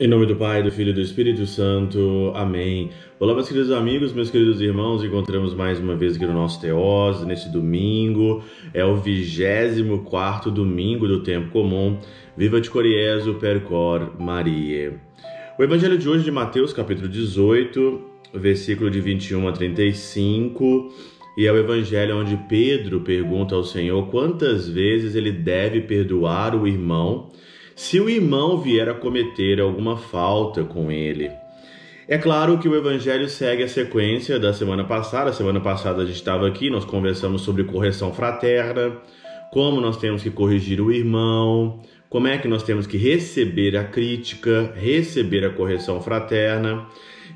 Em nome do Pai, do Filho e do Espírito Santo. Amém. Olá, meus queridos amigos, meus queridos irmãos. Encontramos mais uma vez aqui no nosso Teós, neste domingo. É o 24º domingo do tempo comum. Viva de Coriezo, percor Maria. O evangelho de hoje é de Mateus, capítulo 18, versículo de 21 a 35. E é o evangelho onde Pedro pergunta ao Senhor quantas vezes ele deve perdoar o irmão se o irmão vier a cometer alguma falta com ele. É claro que o evangelho segue a sequência da semana passada. A semana passada a gente estava aqui, nós conversamos sobre correção fraterna, como nós temos que corrigir o irmão, como é que nós temos que receber a crítica, receber a correção fraterna.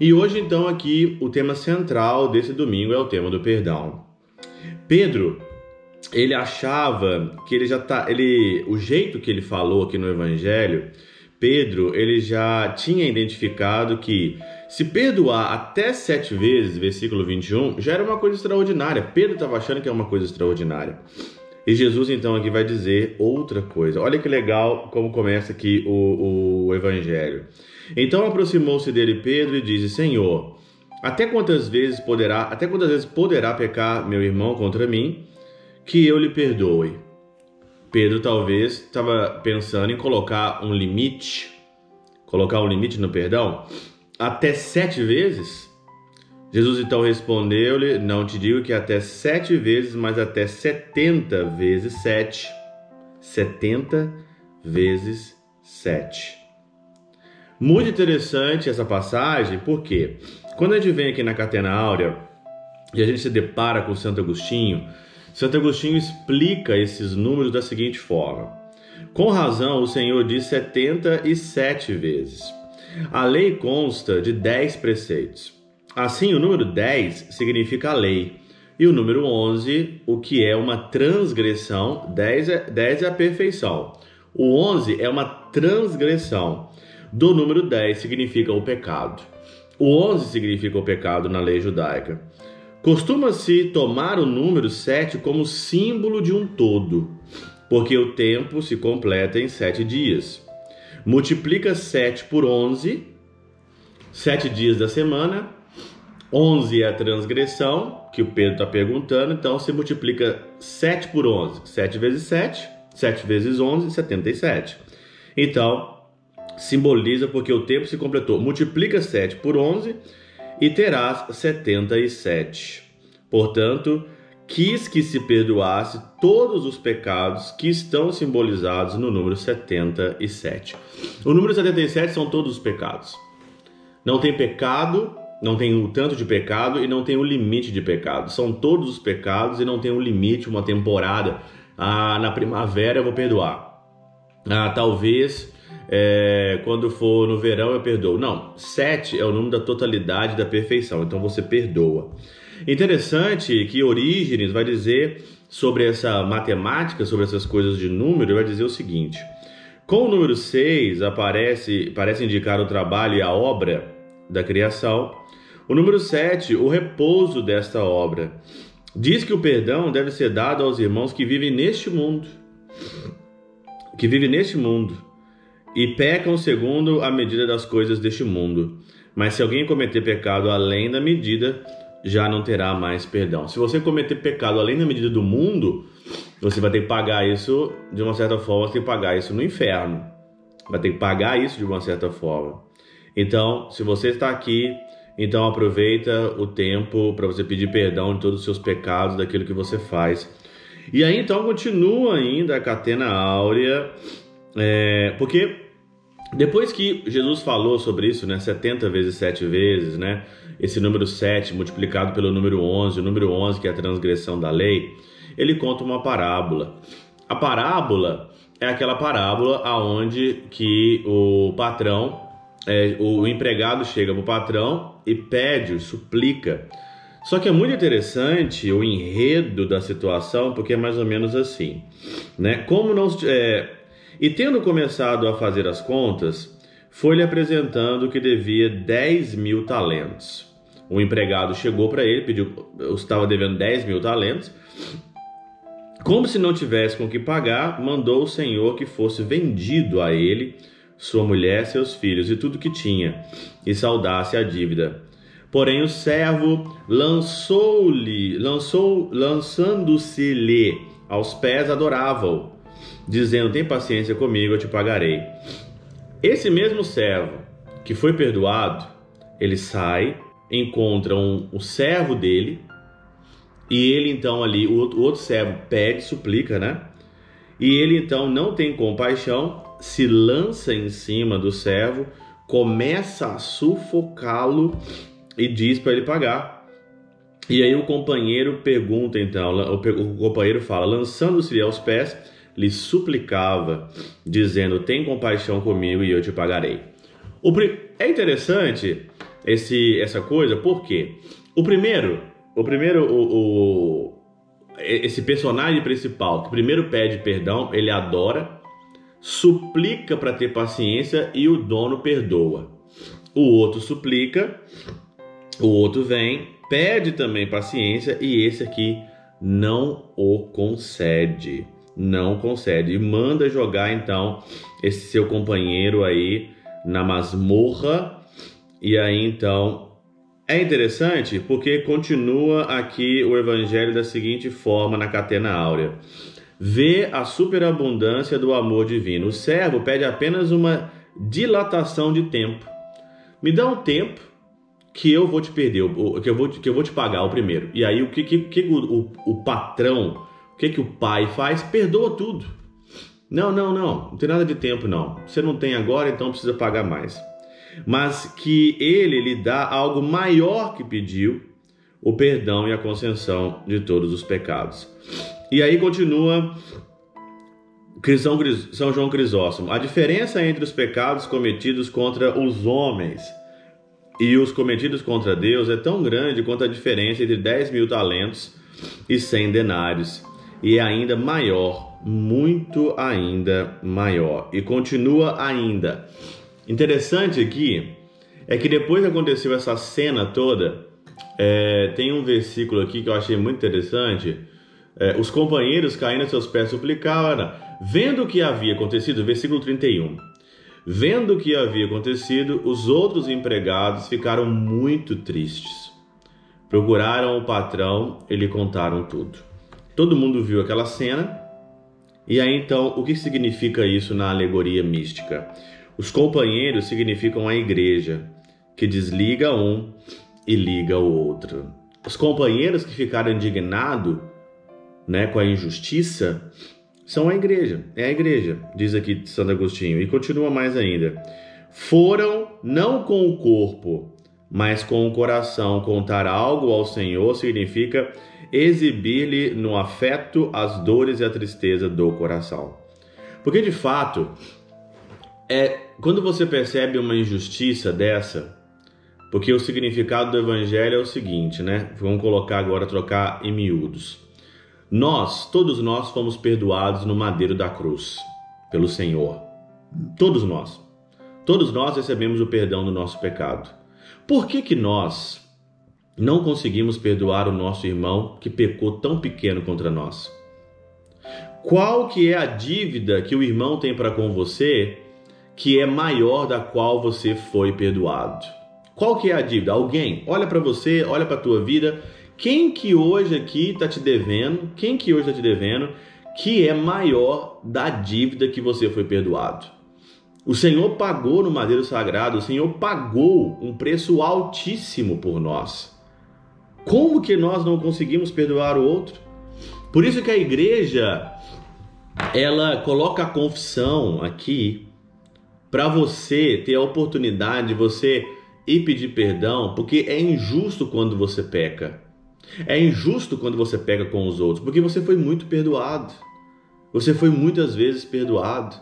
E hoje então aqui o tema central desse domingo é o tema do perdão. Pedro, ele achava que o jeito que ele falou aqui no evangelho, Pedro, ele já tinha identificado que se perdoar até 7 vezes, versículo 21, já era uma coisa extraordinária. Pedro estava achando que é uma coisa extraordinária. E Jesus então aqui vai dizer outra coisa. Olha que legal como começa aqui o evangelho. Então aproximou-se dele Pedro e disse: Senhor, até quantas vezes poderá pecar meu irmão contra mim, que eu lhe perdoe? Pedro talvez estava pensando em colocar um limite no perdão, até 7 vezes. Jesus então respondeu-lhe: não te digo que até 7 vezes, mas até 70 vezes 7. 70 vezes 7. Muito interessante essa passagem, porque quando a gente vem aqui na Catena Áurea e a gente se depara com Santo Agostinho explica esses números da seguinte forma: com razão o Senhor diz 77 vezes. A lei consta de 10 preceitos. Assim, o número 10 significa a lei, e o número 11, o que é uma transgressão. 10 é a perfeição. O 11 é uma transgressão. Do número 10 significa o pecado. O 11 significa o pecado na lei judaica. Costuma-se tomar o número 7 como símbolo de um todo, porque o tempo se completa em 7 dias. Multiplica 7 por 11, 7 dias da semana. 11 é a transgressão, que o Pedro está perguntando, então se multiplica 7 por 11, 7 vezes 7, 7 vezes 11, 77. Então, simboliza porque o tempo se completou. Multiplica 7 por 11 e terás 77. Portanto, quis que se perdoasse todos os pecados que estão simbolizados no número 77. O número 77 são todos os pecados. Não tem pecado, não tem o tanto de pecado e não tem o limite de pecado. São todos os pecados e não tem um limite, uma temporada. Na primavera eu vou perdoar. Talvez quando for no verão eu perdoo. Não, 7 é o número da totalidade, da perfeição. Então você perdoa. Interessante que Orígenes vai dizer sobre essa matemática, sobre essas coisas de número, vai dizer o seguinte: com o número 6 parece indicar o trabalho e a obra da criação. O número 7, o repouso desta obra. Diz que o perdão deve ser dado aos irmãos que vivem neste mundo. E pecam segundo a medida das coisas deste mundo. Mas se alguém cometer pecado além da medida, já não terá mais perdão. Se você cometer pecado além da medida do mundo, você vai ter que pagar isso, de uma certa forma, você tem que pagar isso no inferno. Vai ter que pagar isso de uma certa forma. Então, se você está aqui, então aproveita o tempo para você pedir perdão de todos os seus pecados, daquilo que você faz. E aí então continua ainda a Catena Áurea, porque depois que Jesus falou sobre isso, 70 vezes 7 vezes, esse número 7 multiplicado pelo número 11, o número 11 que é a transgressão da lei, ele conta uma parábola. A parábola é aquela parábola onde que o patrão, o empregado chega para o patrão e pede, suplica. Só que é muito interessante o enredo da situação, porque é mais ou menos assim, E tendo começado a fazer as contas, foi-lhe apresentando que devia 10.000 talentos. O empregado chegou para ele, estava devendo 10.000 talentos. Como se não tivesse com que pagar, mandou o senhor que fosse vendido a ele sua mulher, seus filhos e tudo que tinha, e saldasse a dívida. Porém o servo lançando-se-lhe aos pés, adorava-o, dizendo: tem paciência comigo, eu te pagarei. Esse mesmo servo que foi perdoado, ele sai, encontra o servo dele, e ele então ali, o outro servo pede, suplica, né? E ele então não tem compaixão, se lança em cima do servo, começa a sufocá-lo e diz para ele pagar. E aí o companheiro pergunta então, o companheiro fala, lançando-se aos pés, lhe suplicava, dizendo: tem compaixão comigo e eu te pagarei. É interessante essa coisa, porque esse personagem principal que primeiro pede perdão, ele adora, suplica para ter paciência e o dono perdoa. O outro suplica, o outro vem, pede também paciência e esse aqui não o concede. Não concede e manda jogar então esse seu companheiro aí na masmorra. E aí então é interessante porque continua aqui o evangelho da seguinte forma na catena áurea: vê a superabundância do amor divino. O servo pede apenas uma dilatação de tempo. Me dá um tempo que eu vou te perder, que eu vou te pagar o primeiro. E aí o patrão, o que o pai faz? Perdoa tudo. Não tem nada de tempo não. Você não tem agora, então precisa pagar mais. Mas que ele lhe dá algo maior que pediu, o perdão e a concessão de todos os pecados. E aí continua São João Crisóstomo: a diferença entre os pecados cometidos contra os homens e os cometidos contra Deus é tão grande quanto a diferença entre 10.000 talentos e 100 denários. E é ainda maior, muito ainda maior. E continua ainda. Interessante aqui é que depois que aconteceu essa cena toda, tem um versículo aqui que eu achei muito interessante. Os companheiros caindo a seus pés suplicavam, vendo o que havia acontecido, versículo 31. Vendo o que havia acontecido, os outros empregados ficaram muito tristes. Procuraram o patrão e lhe contaram tudo. Todo mundo viu aquela cena. E aí então, o que significa isso na alegoria mística? Os companheiros significam a igreja, que desliga um e liga o outro. Os companheiros que ficaram indignados, né, com a injustiça são a igreja. É a igreja, diz aqui Santo Agostinho. E continua mais ainda: foram não com o corpo, mas com o coração contar algo ao Senhor significa exibir-lhe no afeto as dores e a tristeza do coração. Porque de fato, quando você percebe uma injustiça dessa, porque o significado do evangelho é o seguinte, né? Vamos colocar agora, trocar em miúdos. Todos nós fomos perdoados no madeiro da cruz, pelo Senhor. Todos nós recebemos o perdão do nosso pecado. Por que nós não conseguimos perdoar o nosso irmão que pecou tão pequeno contra nós? Qual que é a dívida que o irmão tem para com você que é maior da qual você foi perdoado? Qual que é a dívida? Alguém olha para você, olha para a tua vida. Quem que hoje aqui está te devendo? Que é maior da dívida que você foi perdoado? O Senhor pagou no madeiro sagrado, o Senhor pagou um preço altíssimo por nós. Como que nós não conseguimos perdoar o outro? Por isso que a igreja, ela coloca a confissão aqui para você ter a oportunidade de você ir pedir perdão, porque é injusto quando você peca. É injusto quando você peca com os outros, porque você foi muito perdoado. Você foi muitas vezes perdoado.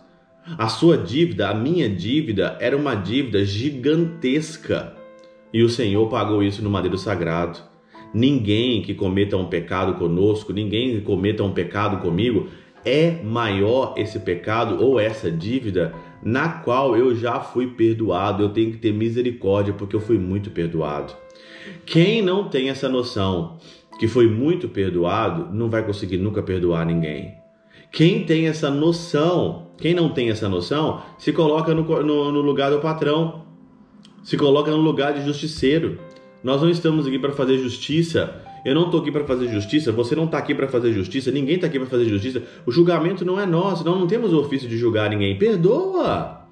A sua dívida, a minha dívida, era uma dívida gigantesca. E o Senhor pagou isso no madeiro sagrado. Ninguém que cometa um pecado conosco, ninguém que cometa um pecado comigo, é maior esse pecado ou essa dívida na qual eu já fui perdoado. Eu tenho que ter misericórdia porque eu fui muito perdoado. Quem não tem essa noção que foi muito perdoado, não vai conseguir nunca perdoar ninguém. Quem tem essa noção, quem não tem essa noção, se coloca no lugar do patrão, se coloca no lugar de justiceiro. Nós não estamos aqui para fazer justiça. Eu não estou aqui para fazer justiça, você não está aqui para fazer justiça, ninguém está aqui para fazer justiça. O julgamento não é nosso, nós não temos o ofício de julgar ninguém. Perdoa!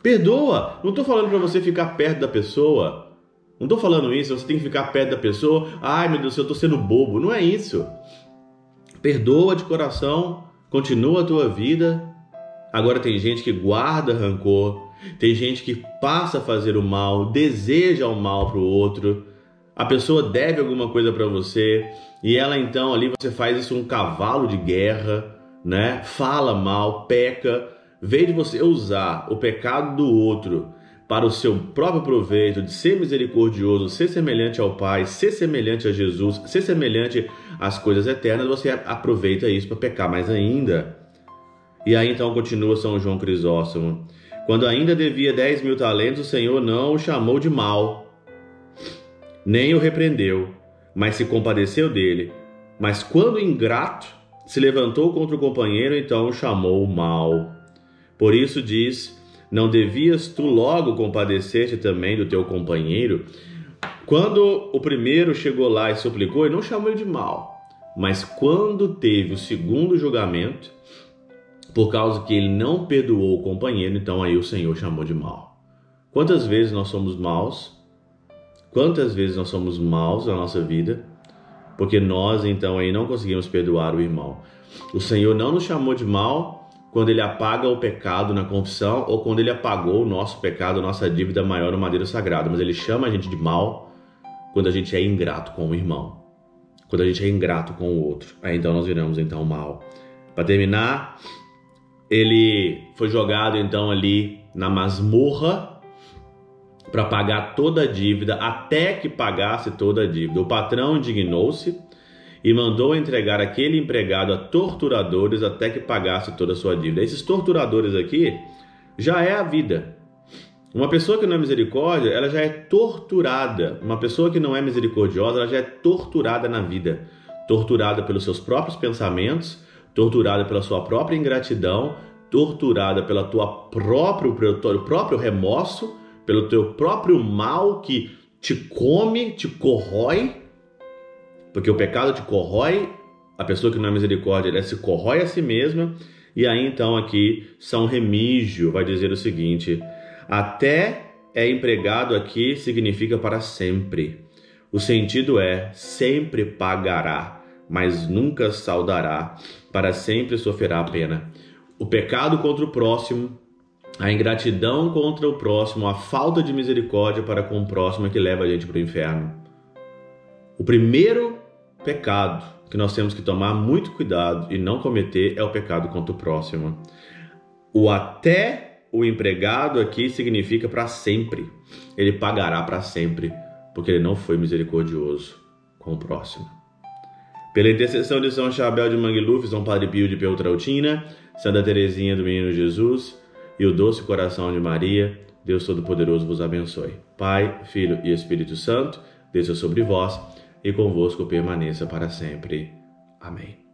Perdoa! Não estou falando para você ficar perto da pessoa. Não estou falando isso, você tem que ficar perto da pessoa. Ai meu Deus, eu estou sendo bobo. Não é isso. Perdoa de coração, continua a tua vida. Agora tem gente que guarda rancor, tem gente que passa a fazer o mal, deseja o mal para o outro. A pessoa deve alguma coisa para você e ela então ali você faz isso um cavalo de guerra, né? Fala mal, peca. Em vez de você usar o pecado do outro para o seu próprio proveito, de ser misericordioso, ser semelhante ao Pai, ser semelhante a Jesus, ser semelhante às coisas eternas, você aproveita isso para pecar mais ainda. E aí então continua São João Crisóstomo. Quando ainda devia 10.000 talentos, o Senhor não o chamou de mau, nem o repreendeu, mas se compadeceu dele. Mas quando ingrato se levantou contra o companheiro, então o chamou mal. Por isso diz, não devias tu logo compadecer-te também do teu companheiro? Quando o primeiro chegou lá e suplicou, ele não chamou ele de mal. Mas quando teve o segundo julgamento, por causa que ele não perdoou o companheiro, então aí o Senhor chamou de mal. Quantas vezes nós somos maus? Quantas vezes nós somos maus na nossa vida? Porque nós então aí não conseguimos perdoar o irmão. O Senhor não nos chamou de mal quando ele apaga o pecado na confissão ou quando ele apagou o nosso pecado, nossa dívida maior no madeiro sagrado. Mas ele chama a gente de mal quando a gente é ingrato com o irmão. Quando a gente é ingrato com o outro. Aí então nós viramos então mal. Para terminar, ele foi jogado então ali na masmorra para pagar toda a dívida, até que pagasse toda a dívida. O patrão indignou-se e mandou entregar aquele empregado a torturadores até que pagasse toda a sua dívida. Esses torturadores aqui já é a vida. Uma pessoa que não é misericórdia, ela já é torturada. Uma pessoa que não é misericordiosa, ela já é torturada na vida. Torturada pelos seus próprios pensamentos, torturada pela sua própria ingratidão, torturada pelo teu próprio remorso, pelo teu próprio mal que te come, te corrói, porque o pecado te corrói. A pessoa que não é misericórdia, ela se corrói a si mesma. E aí então aqui São Remígio vai dizer o seguinte: até é empregado aqui significa para sempre. O sentido é sempre pagará, mas nunca saudará, para sempre sofrerá a pena. O pecado contra o próximo, a ingratidão contra o próximo, a falta de misericórdia para com o próximo é que leva a gente para o inferno. O primeiro pecado que nós temos que tomar muito cuidado e não cometer é o pecado contra o próximo. O até o empregado aqui significa para sempre. Ele pagará para sempre, porque ele não foi misericordioso com o próximo. Pela intercessão de São Chabel de Mangluf, São Padre Pio de Peltrautina, Santa Teresinha do Menino Jesus e o doce coração de Maria, Deus Todo-Poderoso vos abençoe. Pai, Filho e Espírito Santo, desça sobre vós e convosco permaneça para sempre. Amém.